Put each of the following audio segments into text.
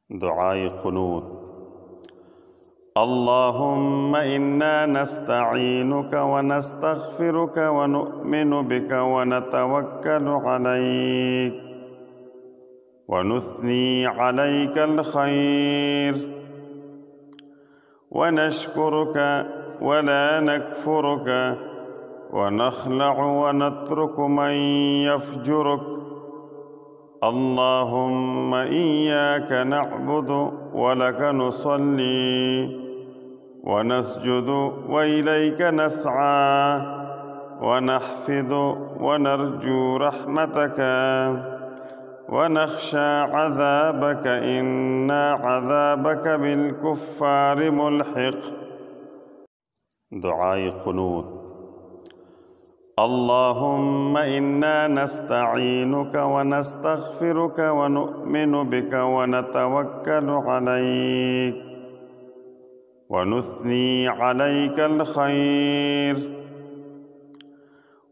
دعاء قنوت. اللهم إنا نستعينك ونستغفرك ونؤمن بك ونتوكل عليك ونثني عليك الخير ونشكرك ولا نكفرك ونخلع ونترك من يفجرك. اللهم إياك نعبد ولك نصلي ونسجد وإليك نسعى ونحفظ ونرجو رحمتك ونخشى عذابك إن عذابك بالكفار ملحق. دعاء قنوت. اللهم إنا نستعينك ونستغفرك ونؤمن بك ونتوكل عليك ونثني عليك الخير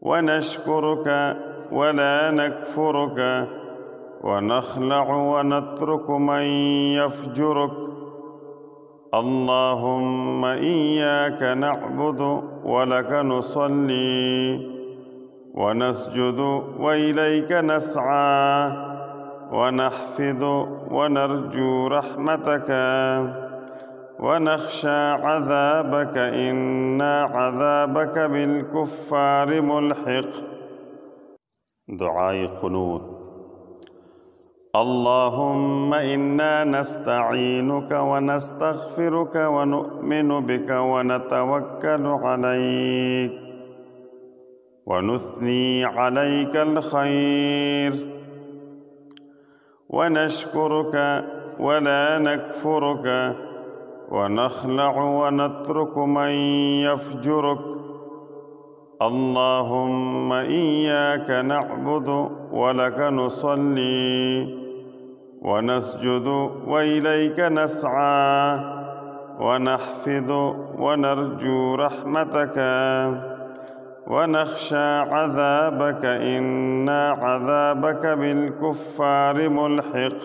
ونشكرك ولا نكفرك ونخلع ونترك من يفجرك. اللهم إياك نعبد ولك نصلي ونسجد وإليك نسعى ونحفظ ونرجو رحمتك ونخشى عذابك إن عذابك بالكفار ملحق. دعاء قنوت. اللهم إنا نستعينك ونستغفرك ونؤمن بك ونتوكل عليك ونثني عليك الخير ونشكرك ولا نكفرك ونخلع ونترك من يفجرك. اللهم إياك نعبد ولك نصلي ونسجد وإليك نسعى ونحفظ ونرجو رحمتك ونخشى عذابك إن عذابك بالكفار ملحق.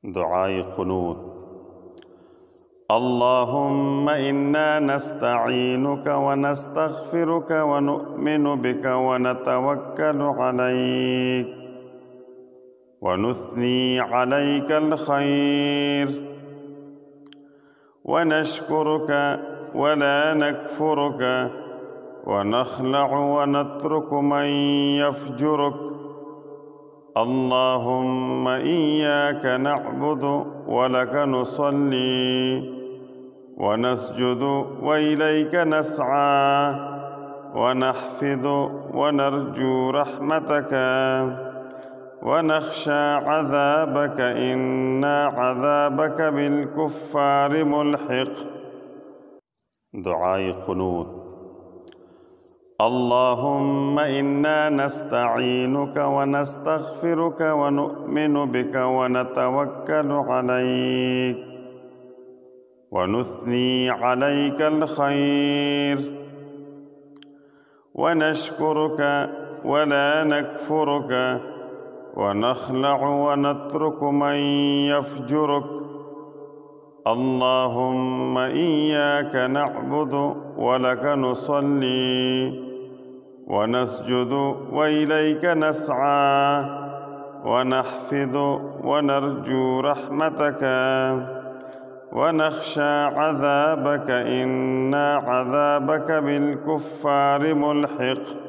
دعاء قنوت. اللهم إنا نستعينك ونستغفرك ونؤمن بك ونتوكل عليك ونثني عليك الخير ونشكرك ولا نكفرك ونخلع ونترك من يفجرك. اللهم إياك نعبد ولك نصلي ونسجد وإليك نسعى ونحفظ ونرجو رحمتك ونخشى عذابك إن عذابك بالكفار ملحق. دعاء قنوت. اللهم إنا نستعينك ونستغفرك ونؤمن بك ونتوكل عليك ونثني عليك الخير ونشكرك ولا نكفرك ونخلع ونترك من يفجرك. اللهم إياك نعبد ولك نصلي ونسجد وإليك نسعى ونحفظ ونرجو رحمتك ونخشى عذابك إن عذابك بالكفار ملحق.